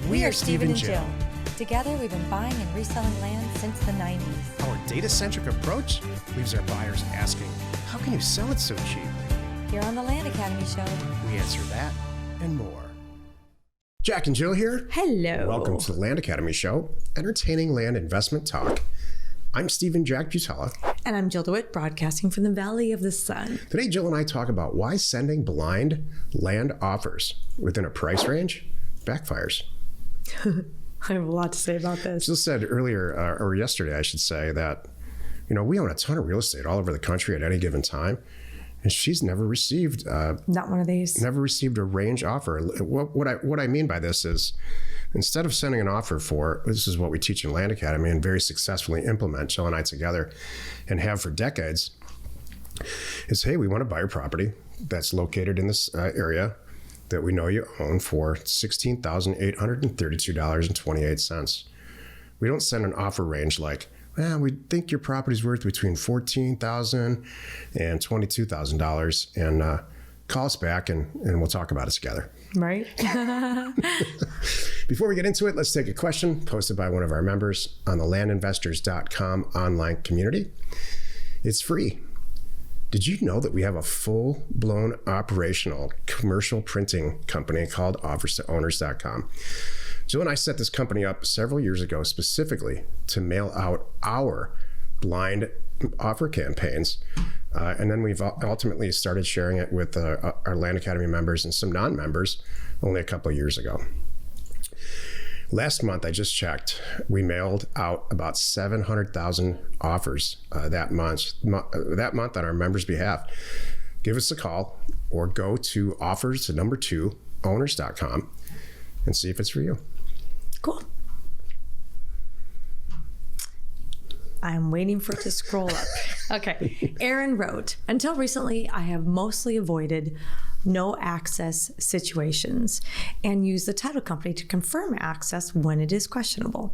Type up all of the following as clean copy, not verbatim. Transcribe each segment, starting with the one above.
We are Steve and Jill. Together, we've been buying and reselling land since the 90s. Our data-centric approach leaves our buyers asking, how can you sell it so cheap? Here on the Land Academy Show, We answer that and more. Jack and Jill here. hello. Welcome to the Land Academy Show, entertaining land investment talk. I'm Steve and Jack Butala. And I'm Jill DeWitt, broadcasting from the Valley of the Sun. Today, Jill and I talk about why sending blind land offers within a price range backfires. I have a lot to say about this. Jill said earlier, or yesterday, I should say, that, we own a ton of real estate all over the country at any given time. And she's never received Not one of these. never received a range offer. What I mean by this is, instead of sending an offer for, this is what we teach in Land Academy and very successfully implement, Jill and I together, and have for decades, is, hey, we want to buy a property that's located in this area that we know you own for $16,832.28. We don't send an offer range like, we think your property's worth between $14,000 and $22,000, and call us back and we'll talk about it together. Right? Before we get into it, let's take a question posted by one of our members on the landinvestors.com online community. It's free. Did you know that we have a full-blown operational commercial printing company called offerstowners.com? Jill and I set this company up several years ago specifically to mail out our blind offer campaigns. And then we've ultimately started sharing it with our Land Academy members and some non-members only a couple of years ago. Last month, I just checked, we mailed out about 700,000 offers that month on our members' behalf. Give us a call or go to offers2owners.com and see if it's for you. Cool. I'm waiting for it to scroll up. Okay. Aaron wrote, until recently, I have mostly avoided no access situations and use the title company to confirm access when it is questionable.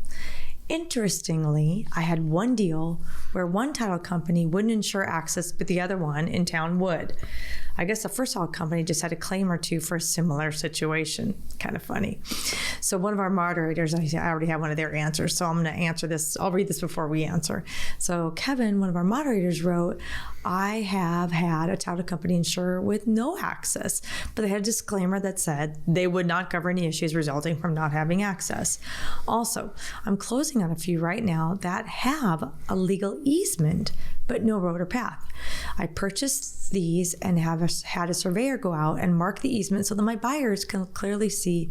Interestingly, I had one deal where one title company wouldn't ensure access, but the other one in town would. I guess the first title company just had a claim or two for a similar situation. Kind of funny. So one of our moderators, I already have one of their answers, so I'm going to answer this. I'll read this before we answer. So Kevin, one of our moderators, wrote, I have had a title company insure with no access, but they had a disclaimer that said they would not cover any issues resulting from not having access. Also, I'm closing on a few right now that have a legal easement, but no road or path. I purchased these and have had a surveyor go out and mark the easement so that my buyers can clearly see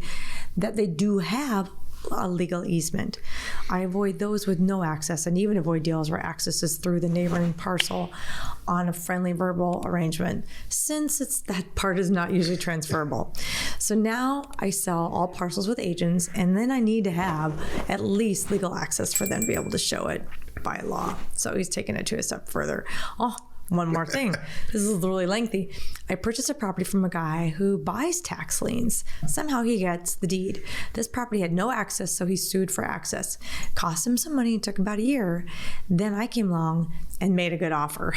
that they do have a legal easement. I avoid those with no access and even avoid deals where access is through the neighboring parcel on a friendly verbal arrangement, since that part is not usually transferable. So now I sell all parcels with agents, and then I need to have at least legal access for them to be able to show it by law. So he's taking it to a step further. One more thing. This is really lengthy. I purchased a property from a guy who buys tax liens. Somehow he gets the deed. This property had no access, so he sued for access. Cost him some money. It took about a year. Then I came along and made a good offer.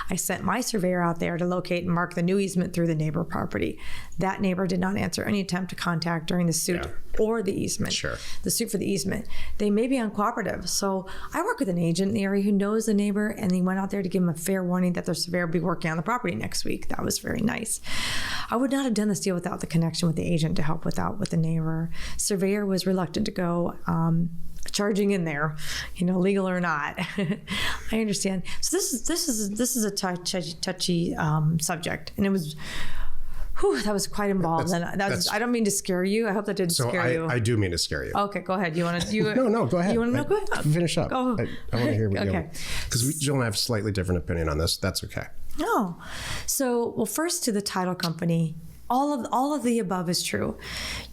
I sent my surveyor out there to locate and mark the new easement through the neighbor property. That neighbor did not answer any attempt to contact during the suit or the easement. Sure. The suit for the easement. They may be uncooperative. So I work with an agent in the area who knows the neighbor, and he went out there to give him a fair warning that their surveyor will be working on the property next week. That was very nice. I would not have done this deal without the connection with the agent to help with the neighbor. Surveyor was reluctant to go charging in there, legal or not. I understand. So this is a touchy subject, and it was. That was quite involved. I don't mean to scare you. I hope that didn't scare you. I do mean to scare you. Okay, go ahead. You want to? No, go ahead. You want to know? Go ahead. Finish up. Go. I want to hear what you okay. Because Jill and I have a slightly different opinion on this. That's okay. No. So, first to the title company. All of the above is true.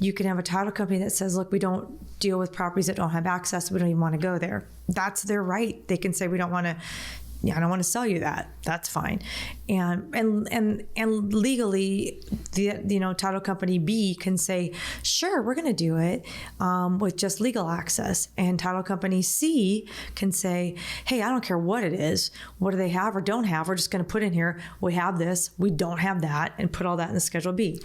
You can have a title company that says, look, we don't deal with properties that don't have access. We don't even want to go there. That's their right. They can say we don't want to yeah, I don't want to sell you that. That's fine. And legally, the title company B can say, sure, we're going to do it with just legal access. And title company C can say, hey, I don't care what it is. What do they have or don't have? We're just going to put in here, we have this, we don't have that, and put all that in the Schedule B.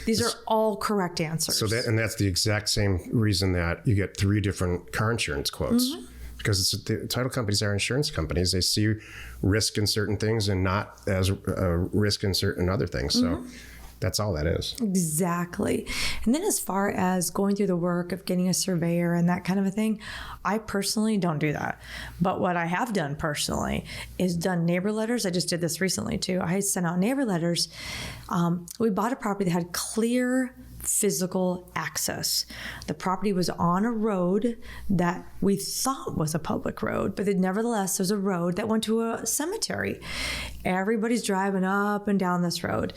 These are all correct answers. So that's the exact same reason that you get 3 different car insurance quotes. Mm-hmm. Because the title companies are insurance companies. They see risk in certain things and not as risk in certain other things. So that's all that is. Exactly. And then as far as going through the work of getting a surveyor and that kind of a thing, I personally don't do that. But what I have done personally is done neighbor letters. I just did this recently too. I sent out neighbor letters. We bought a property that had clear physical access. The property was on a road that we thought was a public road, but nevertheless, there's a road that went to a cemetery. Everybody's driving up and down this road.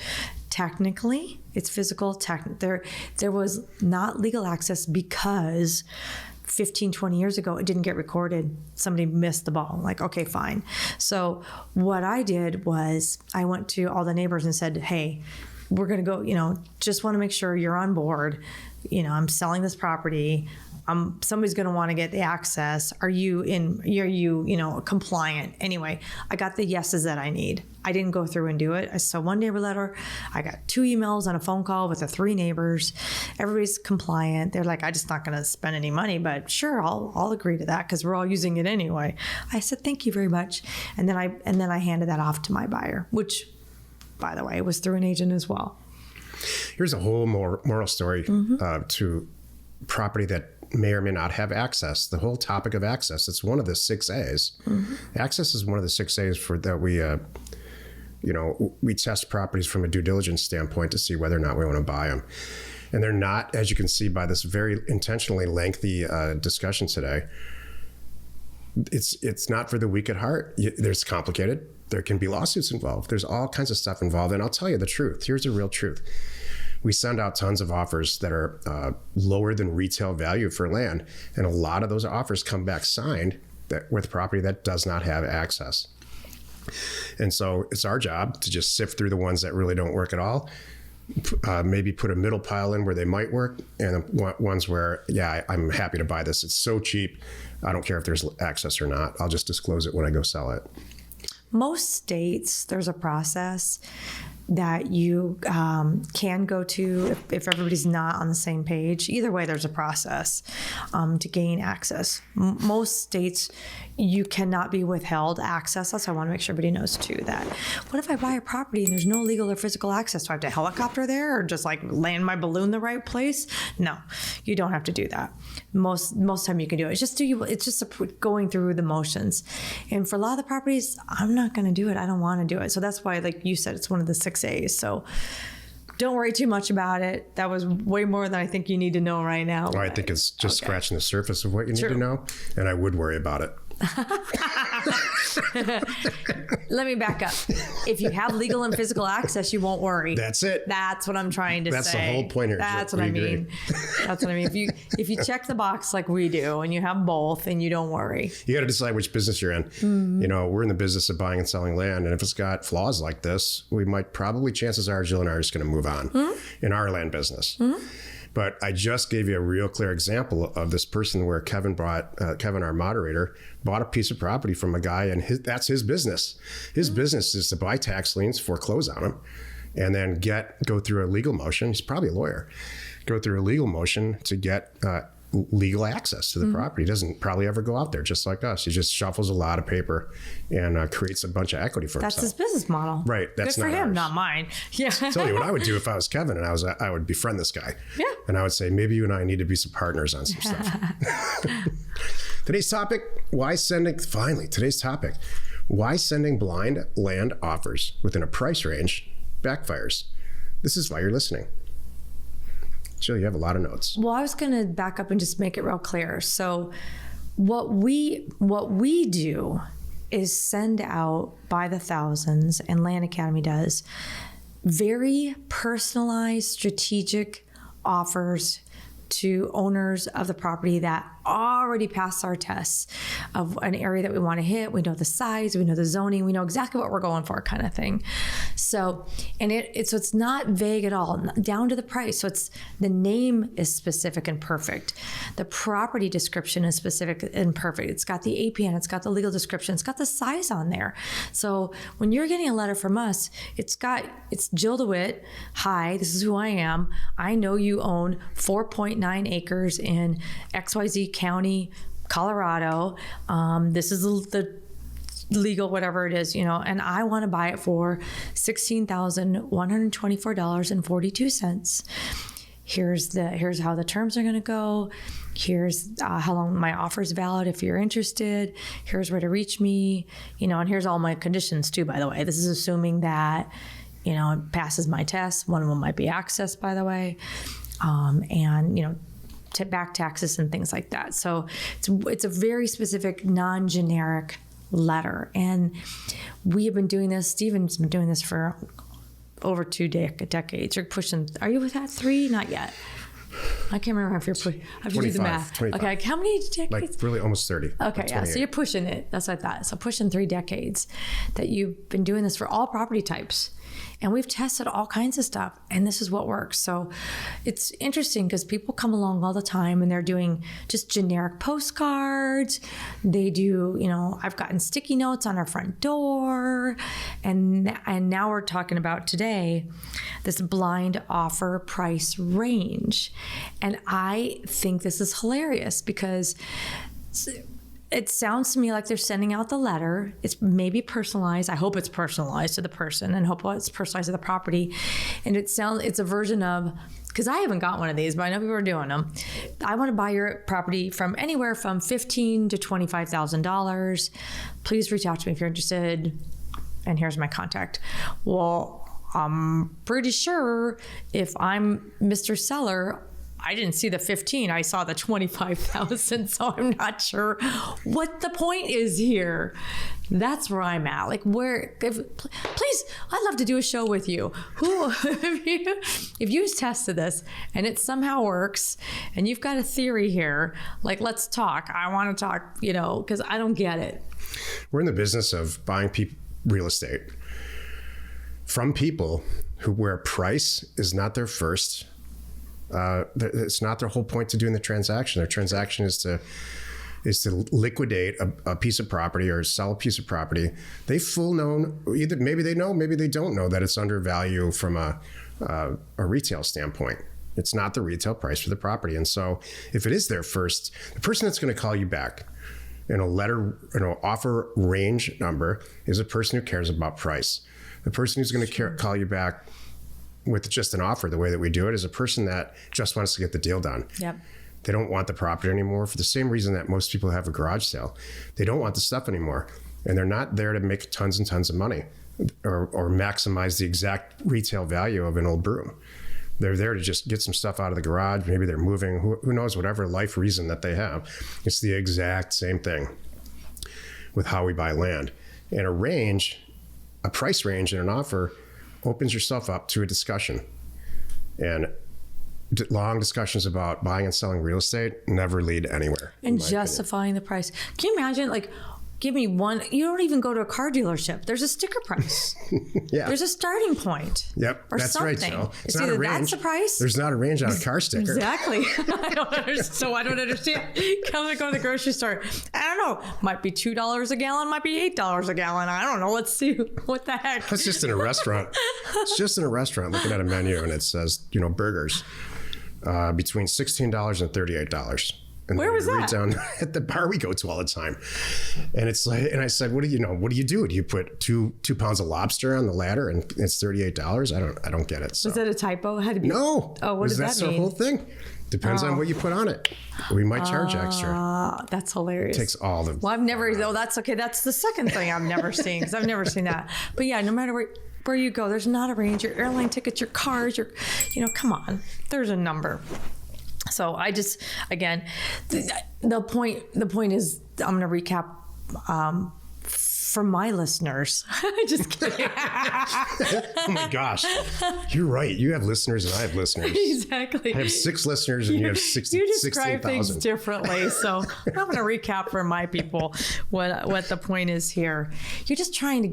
Technically, it's physical. There was not legal access because 15, 20 years ago, it didn't get recorded. Somebody missed the ball. Like, okay, fine. So what I did was I went to all the neighbors and said, hey, we're going to go, just want to make sure you're on board. I'm selling this property. Somebody's going to want to get the access. Are you compliant? Anyway, I got the yeses that I need. I didn't go through and do it. I saw one neighbor letter. I got 2 emails and a phone call with the 3 neighbors. Everybody's compliant. They're like, I'm just not going to spend any money, but sure, I'll agree to that because we're all using it anyway. I said, thank you very much. And then I handed that off to my buyer, which, by the way, was through an agent as well. Here's a whole moral story to property that may or may not have access. The whole topic of access, it's one of the 6 A's. Mm-hmm. Access is one of the 6 A's for that we test properties from a due diligence standpoint to see whether or not we want to buy them. And they're not, as you can see by this very intentionally lengthy discussion today, it's not for the weak at heart. There's complicated. There can be lawsuits involved. There's all kinds of stuff involved. And I'll tell you the truth. Here's the real truth. We send out tons of offers that are lower than retail value for land. And a lot of those offers come back signed with property that does not have access. And so it's our job to just sift through the ones that really don't work at all. Maybe put a middle pile in where they might work, and ones where, I'm happy to buy this. It's so cheap. I don't care if there's access or not. I'll just disclose it when I go sell it. Most states, there's a process that you can go to if everybody's not on the same page. Either way, there's a process to gain access. Most states, you cannot be withheld access. That's why I want to make sure everybody knows too that. What if I buy a property and there's no legal or physical access? Do I have to helicopter there or just like land my balloon the right place? No, you don't have to do that. Most time you can do it. It's just going through the motions. And for a lot of the properties, I'm not going to do it. I don't want to do it. So that's why, like you said, it's one of the 6 A's. So don't worry too much about it. That was way more than I think you need to know right now. Well, I think it's just scratching the surface of what you need to know. And I would worry about it. Let me back up. If you have legal and physical access, you won't worry. That's it. That's what I'm trying to say. That's the whole point here. That's what I mean. That's what I mean. If you check the box like we do and you have both, and you don't worry. You got to decide which business you're in. Mm-hmm. We're in the business of buying and selling land, and if it's got flaws like this, chances are Jill and I are just going to move on in our land business. Mm-hmm. But I just gave you a real clear example of this person where Kevin, our moderator, bought a piece of property from a guy, and that's his business. His business is to buy tax liens, foreclose on them, and then go through a legal motion. He's probably a lawyer. Go through a legal motion to get legal access to the property. He doesn't probably ever go out there just like us. He just shuffles a lot of paper and creates a bunch of equity for himself. That's his business model. Right. That's good for him, not mine. Yeah. I'll tell you what I would do if I was Kevin and I would befriend this guy. Yeah. And I would say, maybe you and I need to be some partners on some stuff. Today's topic, today's topic, why sending blind land offers within a price range backfires. This is why you're listening. Jill, you have a lot of notes. Well, I was going to back up and just make it real clear. So what we do is send out by the thousands, and Land Academy does, very personalized, strategic offers to owners of the property that already passed our tests of an area that we want to hit. We know the size, we know the zoning, we know exactly what we're going for, kind of thing. So, and so it's not vague at all, down to the price. So it's, the name is specific and perfect. The property description is specific and perfect. It's got the APN, it's got the legal description, it's got the size on there. So when you're getting a letter from us, it's Jill DeWitt. Hi, this is who I am. I know you own 4.9 acres in XYZ County, Colorado. This is the legal, whatever it is, and I want to buy it for $16,124.42. Here's how the terms are going to go. Here's how long my offer is valid if you're interested. Here's where to reach me, and here's all my conditions too, by the way. This is assuming that, it passes my test. One of them might be access, by the way. And, back taxes and things like that. So it's a very specific, non-generic letter. And we have been doing this, Stephen's been doing this for over 2 decades. You're pushing, are you with that 3? Not yet. I can't remember if you're pushing. I have to do the math. 25. Okay, how many decades? Like really almost 30. Okay, yeah, so you're pushing it. That's what I thought. So pushing 3 decades that you've been doing this for all property types. And we've tested all kinds of stuff, and this is what works. So it's interesting because people come along all the time and they're doing just generic postcards. They do, I've gotten sticky notes on our front door. And now we're talking about today this blind offer price range. And I think this is hilarious because it sounds to me like they're sending out the letter. It's maybe personalized. I hope it's personalized to the person and hope it's personalized to the property. And it's a version of, because I haven't got one of these, but I know people are doing them. I want to buy your property from anywhere from $15,000 to $25,000. Please reach out to me if you're interested. And here's my contact. Well, I'm pretty sure if I'm Mr. Seller, I didn't see the 15. I saw the 25,000. So I'm not sure what the point is here. That's where I'm at. Like, please, I'd love to do a show with you. If you tested this and it somehow works and you've got a theory here, like, let's talk. I want to talk, because I don't get it. We're in the business of buying real estate from people where price is not their first. It's not their whole point to doing the transaction. Their transaction is to liquidate a piece of property or sell a piece of property. They either maybe they know, maybe they don't know that it's undervalued from a retail standpoint. It's not the retail price for the property. And so if it is their first, the person that's going to call you back in a letter, offer range number is a person who cares about price. The person who's going to call you back with just an offer, the way that we do it, is a person that just wants to get the deal done. Yep. They don't want the property anymore for the same reason that most people have a garage sale. They don't want the stuff anymore. And they're not there to make tons and tons of money or maximize the exact retail value of an old broom. They're there to just get some stuff out of the garage. Maybe they're moving, who knows, whatever life reason that they have. It's the exact same thing with how we buy land. And a price range and an offer opens yourself up to a discussion. And long discussions about buying and selling real estate never lead anywhere. And justifying the price. Can you imagine, give me one, you don't even go to a car dealership. There's a sticker price. Yeah. There's a starting point. Yep, or that's something. Right, Jill. It's either that's the price. There's not a range on a car sticker. Exactly. I don't understand. Come and go to the grocery store. I don't know. Might be $2 a gallon, might be $8 a gallon. I don't know. Let's see what the heck. That's just in a restaurant. It's just in a restaurant looking at a menu and it says, burgers between $16 and $38. And where was that? Down at the bar we go to all the time. And it's like, and I said, what do you do? Do you put two pounds of lobster on the ladder and it's $38? I don't get it. So. Was that a typo? Had to be. No. Oh, what does that mean? That's the whole thing. Depends on what you put on it. We might charge extra. That's hilarious. It takes all the. Well, I've never, though, that's okay. That's the second thing I've never seen, because I've never seen that. But yeah, no matter where you go, there's not a range. Your airline tickets, your cars, come on. There's a number. So I just, again, the point is, I'm going to recap for my listeners. Just kidding. Oh my gosh. You're right. You have listeners and I have listeners. Exactly. I have 6 listeners and you have 16,000. You describe things differently. So I'm going to recap for my people what the point is here. You're just trying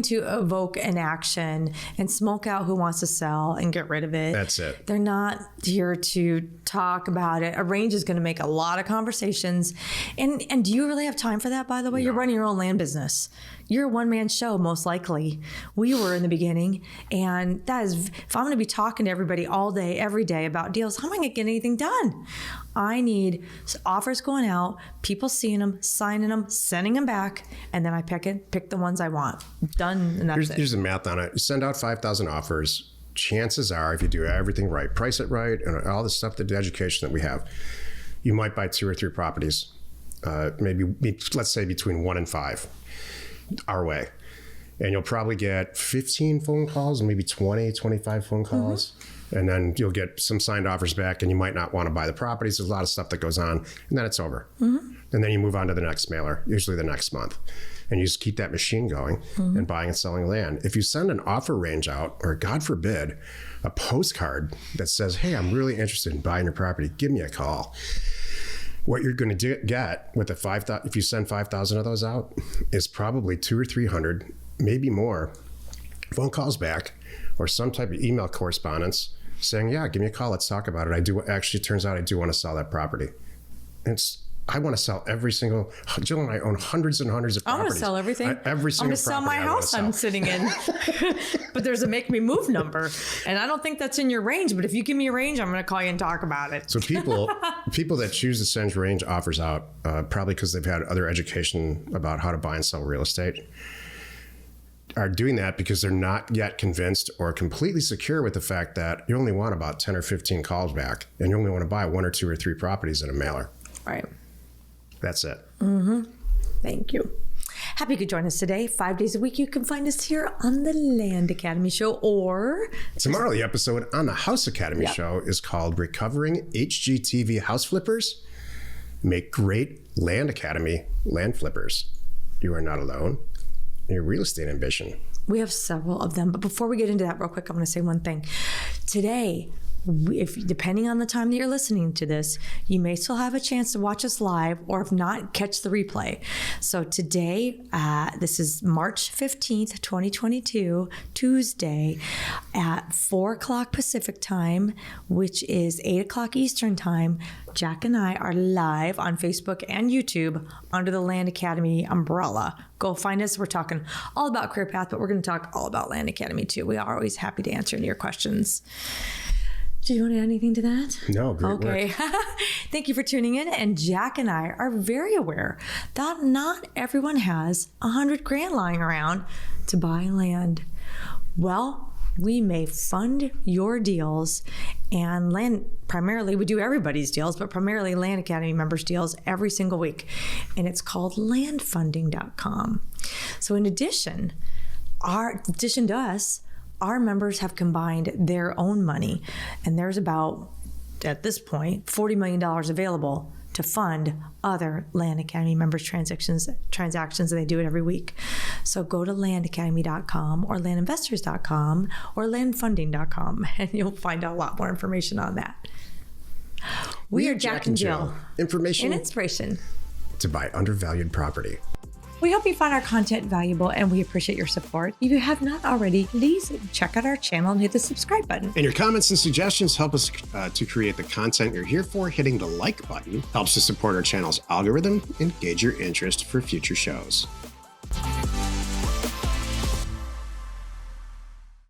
to evoke an action and smoke out who wants to sell and get rid of it. That's it. They're not here to talk about it. Arrange is going to make a lot of conversations. And do you really have time for that, by the way? No. You're running your own land business. You're a one-man show, most likely. We were in the beginning. And that is, if I'm going to be talking to everybody all day, every day about deals, how am I going to get anything done? I need offers going out, people seeing them, signing them, sending them back, and then I pick the ones I want. Done, and that's it. Here's the math on it. You send out 5,000 offers. Chances are, if you do everything right, price it right, and all the stuff, the education that we have, you might buy 2 or 3 properties, maybe let's say between 1 and 5 our way. And you'll probably get 15 phone calls, maybe 20, 25 phone calls. Mm-hmm. And then you'll get some signed offers back and you might not want to buy the properties. There's a lot of stuff that goes on and then it's over. Mm-hmm. And then you move on to the next mailer, usually the next month. And you just keep that machine going and buying and selling land. If you send an offer range out, or God forbid, a postcard that says, hey, I'm really interested in buying your property, give me a call. What you're going to get with the 5,000, if you send 5,000 of those out, is probably 200 or 300, maybe more, phone calls back or some type of email correspondence saying, yeah, give me a call. Let's talk about it. It turns out I do want to sell that property. I want to sell every single, Jill and I own hundreds and hundreds of properties. I want to sell everything. Every single property. I'm going to sell my house I'm sitting in. But there's a make me move number. And I don't think that's in your range. But if you give me a range, I'm going to call you and talk about it. So people that choose to send range offers out, probably because they've had other education about how to buy and sell real estate, are doing that because they're not yet convinced or completely secure with the fact that you only want about 10 or 15 calls back. And you only want to buy 1 or 2 or 3 properties in a mailer. Right. That's it. Mm-hmm. Thank you. Happy you could join us today. 5 days a week. You can find us here on the Land Academy Show, or tomorrow the episode on the House Academy Show is called Recovering HGTV House Flippers Make Great Land Academy Land Flippers. You are not alone in your real estate ambition. We have several of them. But before we get into that real quick, I'm going to say one thing. Today, depending on the time that you're listening to this, you may still have a chance to watch us live, or if not, catch the replay. So today, this is March 15th, 2022, Tuesday at 4 o'clock Pacific time, which is 8 o'clock Eastern time. Jack and I are live on Facebook and YouTube under the Land Academy umbrella. Go find us. We're talking all about Career Path, but we're going to talk all about Land Academy too. We are always happy to answer any of your questions. Do you want to add anything to that? No, great work. Thank you for tuning in. And Jack and I are very aware that not everyone has $100,000 lying around to buy land. Well, we may fund your deals and land. Primarily, we do everybody's deals, but primarily Land Academy members' deals every single week. And it's called landfunding.com. So in addition to us, our members have combined their own money, and there's about, at this point, $40 million available to fund other Land Academy members' transactions, and they do it every week. So go to landacademy.com or landinvestors.com or landfunding.com, and you'll find out a lot more information on that. We are Jack and Jill. Information and inspiration to buy undervalued property. We hope you found our content valuable, and we appreciate your support. If you have not already, please check out our channel and hit the subscribe button. And your comments and suggestions help us to create the content you're here for. Hitting the like button helps to support our channel's algorithm and gauge your interest for future shows.